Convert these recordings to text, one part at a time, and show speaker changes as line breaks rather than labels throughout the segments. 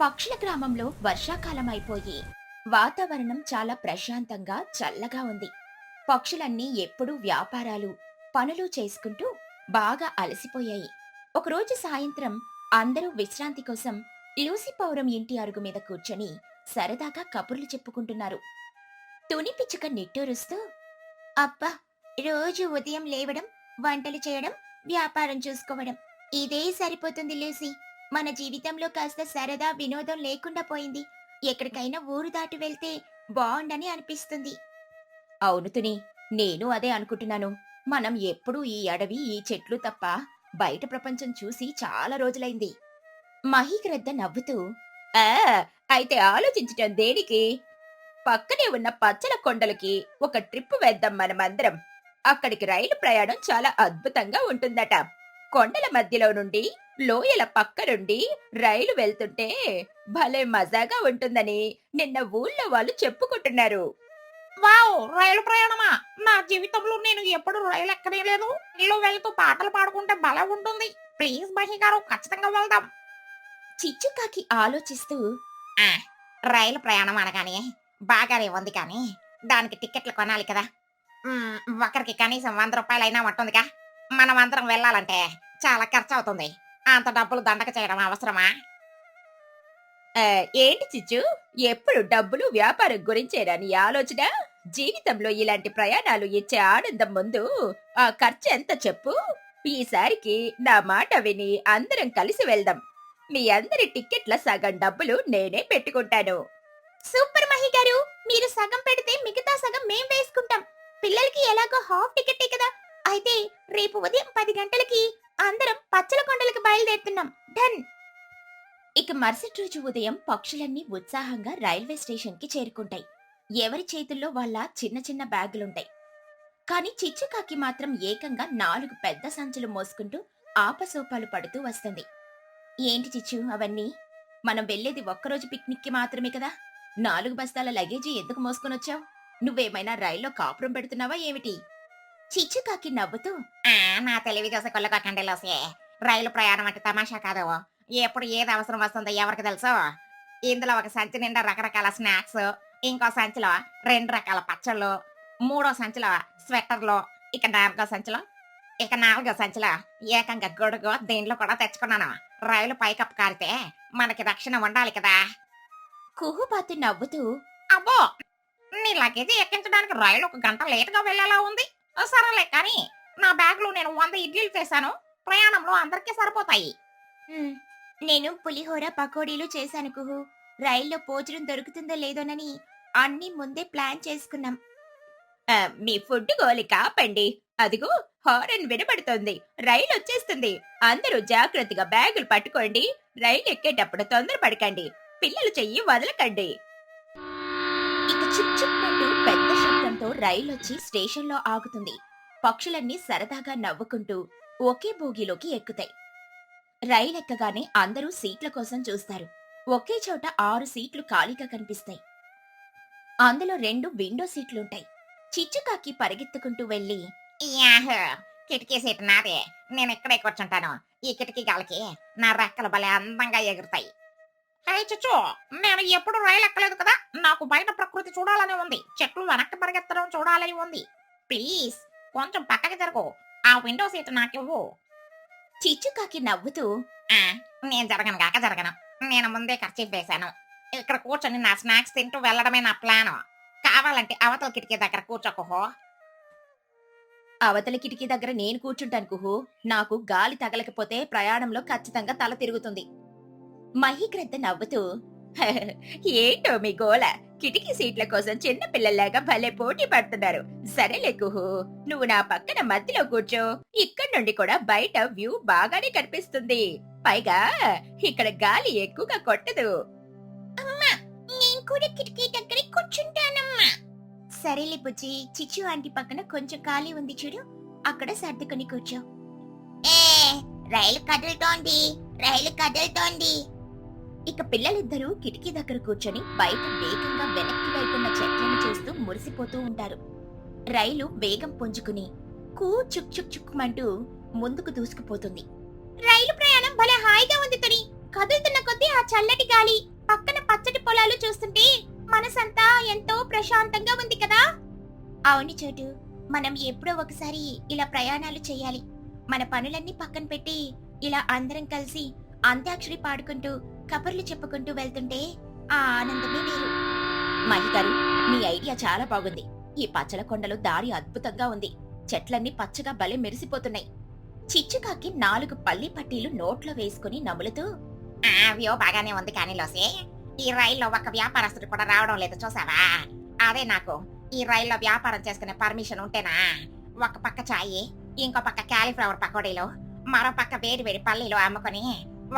పక్షుల గ్రామంలో వర్షాకాలం అయిపోయి వాతావరణం చాలా ప్రశాంతంగా చల్లగా ఉంది. పక్షులన్నీ ఎప్పుడూ వ్యాపారాలు పనులు చేసుకుంటూ బాగా అలసిపోయాయి. ఒకరోజు సాయంత్రం అందరూ విశ్రాంతి కోసం లూసి పౌరం ఇంటి అరుగు మీద కూర్చొని సరదాగా కబుర్లు చెప్పుకుంటున్నారు. తుని పిచ్చుక నిట్టూరుస్తూ, అబ్బా, రోజు ఉదయం లేవడం, వంటలు చేయడం, వ్యాపారం చూసుకోవడం, ఇదే సరిపోతుంది లూసీ. మన జీవితంలో కాస్త సరదా వినోదం లేకుండా పోయింది. ఎక్కడికైనా ఊరు దాటి వెళ్తే బాగుండని అనిపిస్తుంది. అవును తుని, నేను అదే అనుకుంటున్నాను. మనం ఎప్పుడూ ఈ అడవి, ఈ చెట్లు తప్ప బయట ప్రపంచం చూసి చాలా రోజులైంది. మహీగ్రద్ద నవ్వుతూ, ఆ అయితే ఆలోచించటం దేనికి? పక్కనే ఉన్న పచ్చల కొండలకి ఒక ట్రిప్ వేద్దాం మనమందరం. అక్కడికి రైలు ప్రయాణం చాలా అద్భుతంగా ఉంటుందట. కొండల మధ్యలో నుండి లోయల పక్క నుండి రైలు వెళ్తుంటే భలే మజాగా ఉంటుందని నిన్న ఊళ్ళో వాళ్ళు చెప్పుకుంటున్నారు.
వావ్! రైలు ప్రయాణమా? నా జీవితంలో నేను ఎప్పుడు రైలు ఎక్కనేలేదు. ఇల్లు వెళ్తూ పాటలు పాడుకుంటే భలే ఉంటుంది. ప్లీజ్ మహి గారు, ఖచ్చితంగా వెళ్దాం.
చిచ్చుకాకి ఆలోచిస్తూ,
ఆ, రైలు ప్రయాణం అనగానే బాగానే ఉంది కానీ దానికి టికెట్లు కొనాలి కదా. ఒకరికి కనీసం 100 రూపాయలైనా ఉంటుందిగా. మనం అందరం వెళ్ళాలంటే చాలా ఖర్చు అవుతుంది. అంత డబ్బులు దండక చేయడం అవసరమా?
"ఆ, ఏంటి చిచ్చు, ఎప్పుడు డబ్బులు వ్యాపారం గురించేనా నీ ఆలోచన? జీవితంలో ఇలాంటి ప్రయాణాలు ఇచ్చే ఆనందం ముందు ఆ ఖర్చు ఎంత చెప్పు. ఈసారికి నా మాట విని అందరం కలిసి వెళ్దాం. మీ అందరి టిక్కెట్ల సగం డబ్బులు నేనే పెట్టుకుంటాను." సూపర్ మహి గారు, మీరు సగం పెడితే మిగతా సగం మేం వేసుకుంటాం. పిల్లలకి ఎలాగో హాఫ్ టికెటే కదా. అయితే రేపు ఉదయం 10 గంటలకి అందరం పచ్చల కొండలకు బయలుదేరుతున్నాం. డన్. ఇక మరుసటి రోజు ఉదయం పక్షులన్నీ ఉత్సాహంగా రైల్వే స్టేషన్కి చేరుకుంటాయి. ఎవరి చేతుల్లో వాళ్ళ చిన్న చిన్న బ్యాగులుంటాయి. కాని చిచ్చుకాకి మాత్రం ఏకంగా 4 పెద్ద సంచులు మోసుకుంటూ ఆపసోపాలు పడుతూ వస్తుంది. ఏంటి చిచ్చు అవన్నీ? మనం వెళ్లేది ఒక్కరోజు పిక్నిక్ కి మాత్రమే కదా. 4 బస్తాల లగేజీ ఎందుకు మోసుకొనొచ్చావు? నువ్వేమైనా రైల్లో కాపురం పెడుతున్నావా ఏమిటి? చిచ్చుకాకి నవ్వుతూ,
ఆ, నా తెలివి చూసి కొల్లకొక్కండి లోసే. రైలు ప్రయాణం అంటే తమాషా కాదు. ఎప్పుడు ఏది అవసరం వస్తుందో ఎవరికి తెలుసు. ఇందులో ఒక సంచి నిండా రకరకాల స్నాక్స్, ఇంకో సంచిలో 2 రకాల పచ్చళ్ళు, మూడో సంచిలో స్వెటర్లు, ఇక నాలుగో సంచిలో ఏకంగా గొడుగు, దీంట్లో కూడా తెచ్చుకున్నాను. రైలు పైకప్పు కారితే మనకి రక్షణ ఉండాలి కదా.
కుహుబాతు నవ్వుతూ,
అబ్బో, నీ లగేజీ ఎక్కించడానికి రైలు 1 గంట లేటుగా వెళ్ళేలా ఉంది. సరేలే కానీ నా బ్యాగ్ లో నేను 100 ఇడ్లీలు చేశాను. ప్రయాణంలో అందరికీ సరిపోతాయి.
"ఉమ్, నేను పులిహోర పకోడీలు చేశాను కుహు. రైల్లో భోజనం దొరుకుతుందో లేదోనని అన్నీ ముందే ప్లాన్ చేసుకున్నాం." మీ ఫుడ్ గోలి కాపండి. అదిగో హారన్ వినబడుతోంది. రైలు వచ్చేస్తుంది. అందరూ జాగ్రత్తగా బ్యాగులు పట్టుకోండి. రైలు ఎక్కేటప్పుడు తొందరపడకండి. పిల్లలు చెయ్యి వదలకండి. ఇక చిప్ చిప్ అంటూ పెద్ద శబ్దంతో రైలొచ్చి స్టేషన్లో ఆగుతుంది. పక్షులన్నీ సరదాగా నవ్వుకుంటూ ఒకే బోగీలోకి ఎక్కుతాయి. రైలెక్కగానే అందరూ సీట్ల కోసం చూస్తారు. ఒకే చోట 6 సీట్లు ఖాళీగా కనిపిస్తాయి. అందులో 2 విండో సీట్లుంటాయి. చిచ్చుకాకి పరిగెత్తుకుంటూ వెళ్లి,
యాహూ! కిటికీ సీట్ నాదే. నేను ఇక్కడే కూర్చుంటాను. ఈ కిటికీ గాలికి నా రెక్కలు భలే అందంగా ఎగురుతాయి. హే చిచ్చు, నేను ఎప్పుడు రైలు ఎక్కలేదు కదా. నాకు బయట ప్రకృతి చూడాలని ఉంది. చెట్లు వెనక్కి పరిగెత్తడం చూడాలని ఉంది. ప్లీజ్ కొంచెం పక్కకి జరుగు. ఆ విండో సీట్ నాకివ్వు.
చిచ్చుకాకి నవ్వుతూ,
ఆ, నేను జరగను గాక జరగను. నేను ముందే ఖర్చీఫ్ వేశాను. ఇక్కడ కూర్చొని నా స్నాక్స్ తింటూ వెళ్ళడమే నా ప్లాను. కావాలంటే అవతల కిటికీ దగ్గర కూర్చోకుహో.
అవతలి కిటికీ దగ్గర నేను కూర్చుంటాను కుహు. నాకు గాలి తగలకపోతే ప్రయాణంలో ఖచ్చితంగా తల తిరుగుతుంది. మహీగ్రద్ద నవ్వుతూ, ఏంటో మీ గోల? కిటికీ సీట్ల కోసం చిన్న పిల్లల్లాగా భలే పోటీ పడుతున్నారు. సరేలే కుహు, నువ్వు నా పక్కన మధ్యలో కూర్చో. ఇక్కడి నుండి కూడా బయట వ్యూ బాగానే కనిపిస్తుంది. పైగా ఇక్కడ గాలి ఎక్కువగా కొట్టదు. అమ్మా, నేను కూడా కిటికీ దగ్గరే కూర్చుంటానమ్మా. సరేలే బుజ్జి, చిచ్చు ఆంటీ పక్కన కొంచెం ఖాళీ ఉంది చూడు, అక్కడ సర్దుకొని కూర్చో.
ఏ, రైలు కదులుతోంది, రైలు కదులుతోంది.
ఇక పిల్లలిద్దరూ కిటికీ దగ్గర కూర్చొని బయట వేగంగా వెనక్కి వైపున్న చెట్లను చూస్తూ మురిసిపోతూ ఉంటారు. రైలు వేగం పుంజుకుని కూ చుక్ చుక్ చుక్కుమంటూ ముందుకు దూసుకుపోతుంది. రైలు ప్రయాణం భలే హాయిగా ఉంది తుని. కదులుతున్న కొద్దీ ఆ చల్లటి గాలి పొలాలు చూస్తుంటే మనసంతా ఎంతో ప్రశాంతంగా ఉంది కదా. అవును చోటు, మనం ఎప్పుడో ఒకసారి ఇలా ప్రయాణాలు చేయాలి. మన పనులన్నీ పక్కన పెట్టి ఇలా అందరం కలిసి అంత్యాక్షరి పాడుకుంటూ కబుర్లు చెప్పుకుంటూ వెళ్తుంటే ఆ ఆనందమే వేరు. మహిగారు, మీ ఐడియా చాలా బాగుంది. ఈ పచ్చల కొండలో దారి అద్భుతంగా ఉంది. చెట్లన్నీ పచ్చగా భలే మెరిసిపోతున్నాయి. చిచ్చుకాకి 4 పల్లి పట్టీలు నోట్లో వేసుకుని నములుతూ,
వ్యూ బాగానే ఉంది కానీ లోసి, ఈ రైల్లో ఒక వ్యాపారస్తుడు కూడా రావడం లేదు చూసావా? అదే నాకు ఈ రైల్లో వ్యాపారం చేసుకునే పర్మిషన్ ఉంటేనా ఒక పక్క చాయి, ఇంకో పక్క క్యాలీఫ్లవర్ పకోడీలు, మరో పక్క వేడి వేడి పల్లీలు అమ్ముకొని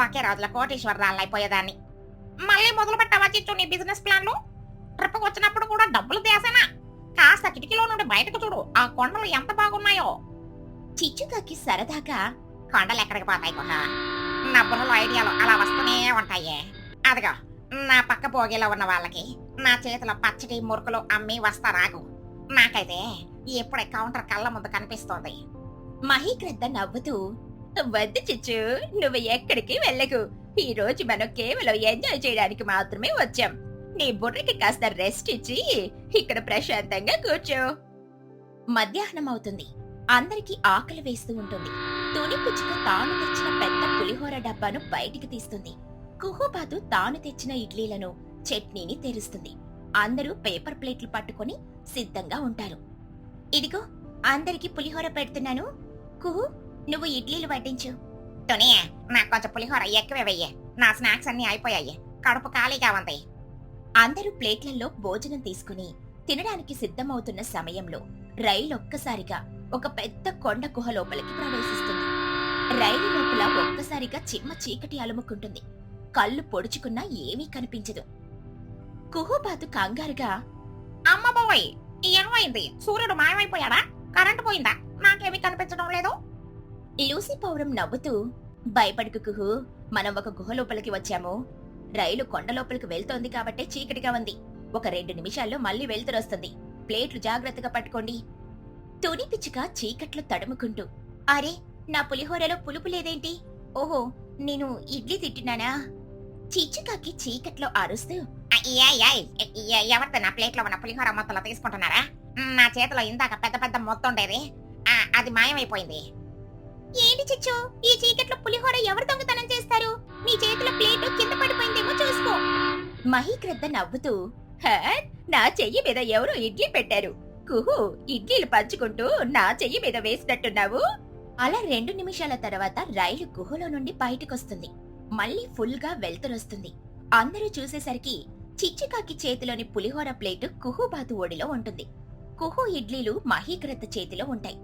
ఒకే రోజులో కోటీశ్వరరాలైపోయేదాన్ని. మళ్ళీ మొదలు పెట్టావా చిచ్చు నీ బిజినెస్ ప్లాన్లు? ట్రిప్ వచ్చినప్పుడు కూడా డబ్బులు దేసేనా? కాస్త కిటికీలో నుండి బయటకు చూడు, ఆ కొండలు ఎంత బాగున్నాయో.
చిచ్చుకాకి సరదాగా,
కొండలు ఎక్కడికి పోతాయి కుహ? నా బుర్రలో ఐడియాలు అలా వస్తూనే ఉంటాయి. అదిగో నా పక్క పోగేలో ఉన్న వాళ్ళకి నా చేతిలో పచ్చడి మురుకులు అమ్మి వస్తారాగు. నాకైతే ఎప్పుడే కౌంటర్ కళ్ళ ముందు కనిపిస్తోంది.
మహీగ్రద్ద నవ్వుతూ, వద్దు చిచ్చు, నువ్వు ఎక్కడికి వెళ్ళకు. ఈ రోజు మనం కేవలం ఎంజాయ్ చేయడానికి మాత్రమే వచ్చాం. నీ బుర్రకి కాస్త రెస్ట్ ఇచ్చి ఇక్కడ ప్రశాంతంగా కూర్చో. మధ్యాహ్నం అవుతుంది. అందరికీ ఆకలి వేస్తూ ఉంటుంది. తుని పిచ్చుక తాను తెచ్చిన పెద్ద పులిహోర డబ్బాను బయటికి తీస్తుంది. కుహుబాతు తాను తెచ్చిన ఇడ్లీలను, చట్నీని తెరుస్తుంది. అందరూ పేపర్ ప్లేట్లు పట్టుకొని సిద్ధంగా ఉంటారు. ఇదిగో, అందరికి పులిహోర పెడుతున్నాను. కుహు, నువ్వు ఇడ్లీలు వడ్డించు.
తుని, నాకు కొంచెం పులిహోర ఎక్కువే వెయ్యి. నా స్నాక్స్ అన్ని అయిపోయాయి, కడుపు ఖాళీగా ఉంది.
అందరూ ప్లేట్లలో భోజనం తీసుకుని తినడానికి సిద్ధమవుతున్న సమయంలో రైలు ఒక్కసారిగా ఒక పెద్ద కొండ గుహ లోపలికి ప్రవేశిస్తుంది. రైలు లోపల ఒక్కసారిగా చిమ్మ చీకటి అలుముకుంటుంది. కళ్ళు పొడుచుకున్నా ఏమీ కనిపించదు. కుహుబాతు కంగారుగా,
అమ్మ బాబోయ్, ఏమైంది? సూర్యుడు మాయమైపోయాడా? కరెంటు పోయిందా? నాకేమీ కనిపించడం లేదు.
లూసీ పౌరం నవ్వుతూ, భయపడకు కుహు, మనం ఒక గుహ లోపలికి వచ్చాము. రైలు కొండ లోపలికి వెళ్తోంది కాబట్టే చీకటిగా ఉంది. ఒక 2 నిమిషాల్లో మళ్ళీ వెళ్తురొస్తుంది. ప్లేట్లు జాగ్రత్తగా పట్టుకోండి. తుని పిచ్చుక చీకట్లో తడుముకుంటూ, అరే, నా పులిహోరలో పులుపు లేదేంటి? ఓహో, నేను ఇడ్లీ తింటున్నానా? చిచ్చుకాకి చీకట్లో అరుస్తూ,
ఎవరితో నా ప్లేట్ లో ఉన్న పులిహోర మొత్తంలో తీసుకుంటున్నారా? నా చేతిలో ఇందాక పెద్ద పెద్ద మొత్తం ఉండేది, అది మాయమైపోయింది.
ఏంటి చిచ్చు, ఈ చీకట్లో పులిహోర ఎవరు దొంగతనం చేస్తారు? నీ చేతిలో ప్లేటు కింద పడిపోయిందేమో చూసుకో. మహీగ్రద్ద నవ్వుతూ, నా చెయ్యి మీద ఎవరో ఇడ్లీ పెట్టారు. కుహు, ఇడ్లీలు పంచుకుంటూ నా చెయ్యి మీద వేసినట్టున్నావు. అలా 2 నిమిషాల తర్వాత రైలు గుహలో నుండి బయటకొస్తుంది. మళ్ళీ ఫుల్ గా వెళ్తురొస్తుంది. అందరూ చూసేసరికి చిచ్చుకాకి చేతిలోని పులిహోర ప్లేటు కుహుబాతు ఒడిలో ఉంటుంది. కుహు ఇడ్లీలు మహీగ్రద్ద చేతిలో ఉంటాయి.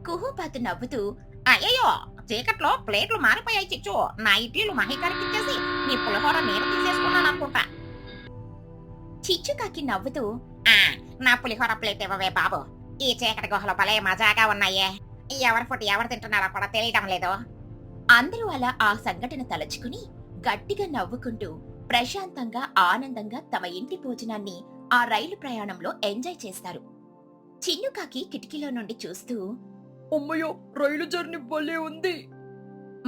కుహుబాతు నవ్వుతూ,
అయ్యో, చీకట్లో ప్లేట్లు మారిపోయాయి చిచ్చు. నా ఇడ్లీలు మహిగారికి ఇచ్చేసి నీ పులిహోర నేను తీసేసుకున్నాను అనుకుంటా.
చిచ్చుకాకి నవ్వుతూ,
నా పులిహోర ప్లేట్ ఇవ్వవే బాబు. ఈ చీకటి గుహలో భలే మజాగా ఉన్నాయే. ఎవరి ఫుడ్ ఎవరు తింటున్నారో కూడా తెలియడం లేదు.
అందరూ అలా ఆ సంఘటన తలచుకుని గట్టిగా నవ్వుకుంటూ ప్రశాంతంగా ఆనందంగా తమ ఇంటి భోజనాన్ని ఆ రైలు ప్రయాణంలో ఎంజాయ్ చేస్తారు. చిన్నుకాకి కిటికీలో నుండి చూస్తూ,
అమ్మయ్యో, రైలు జర్నీ భలే ఉంది.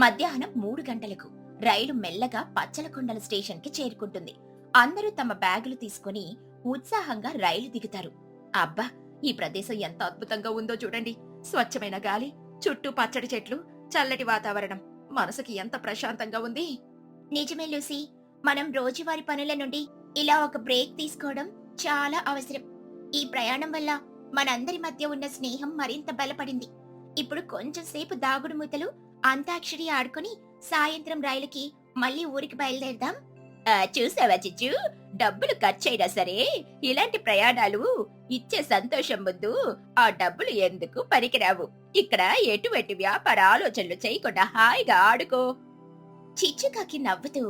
మధ్యాహ్నం 3 గంటలకు రైలు మెల్లగా పచ్చలకొండల స్టేషన్ కి చేరుకుంటుంది. అందరూ తమ బ్యాగులు తీసుకుని ఉత్సాహంగా రైలు దిగుతారు. అబ్బా, ఈ ప్రదేశం ఎంత అద్భుతంగా ఉందో చూడండి. స్వచ్ఛమైన గాలి, చుట్టూ పచ్చడి చెట్లు, చల్లటి వాతావరణం, మనసుకి ఎంత ప్రశాంతంగా ఉంది. నిజమే లూసీ, మనం రోజువారి పనుల నుండి ఇలా ఒక బ్రేక్ తీసుకోవడం చాలా అవసరం. ఈ ప్రయాణం వల్ల మనందరి మధ్య ఉన్న స్నేహం మరింత బలపడింది. ఇప్పుడు కొంచెం సేపు దాగుడు మూతలు, అంతాక్షరి ఆడుకుని సాయంత్రం రైలుకి మళ్ళీ ఊరికి బయలుదేరదాం. చూసావా చిచ్చు, డబ్బులు ఖర్చయినా సరే ఇలాంటి ప్రయాణాలు ఇచ్చే సంతోషం ముందు ఆ డబ్బులు ఎందుకు పనికిరావు. ఇక్కడ ఎటువంటి వ్యాపార ఆలోచనలు చేయకుండా హాయిగా ఆడుకో. చిచ్చుకాకి నవ్వుతూ,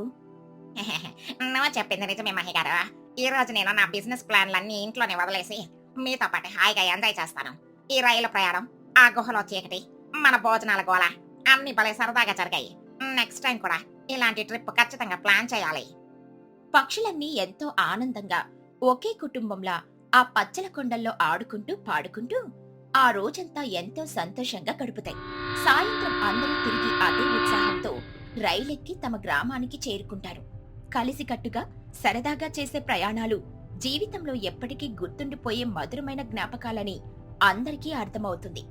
నువ్వు చెప్పింది నిజమే మహిగారు. ఈ రోజు నేను నా బిజినెస్ ప్లాన్లన్నీ ఇంట్లోనే వదిలేసి మీతో పాటు హాయిగా ఎంజాయ్ చేస్తాను. ఈ రైలు ప్రయాణం, ఆ గుహలో చీకటి, మన భోజనాల గోల అన్ని భలే సరదాగా జరిగాయి. నెక్స్ట్ టైం కూడా ఇలాంటి ట్రిప్ ఖచ్చితంగా ప్లాన్ చేయాలి.
పక్షులన్నీ ఎంతో ఆనందంగా ఒకే కుటుంబంలా ఆ పచ్చల కొండల్లో ఆడుకుంటూ పాడుకుంటూ ఆ రోజంతా ఎంతో సంతోషంగా గడుపుతాయి. సాయంత్రం అందరూ తిరిగి అదే ఉత్సాహంతో రైలెక్కి తమ గ్రామానికి చేరుకుంటారు. కలిసికట్టుగా సరదాగా చేసే ప్రయాణాలు జీవితంలో ఎప్పటికీ గుర్తుండిపోయే మధురమైన జ్ఞాపకాలని అందరికీ అర్థమవుతుంది.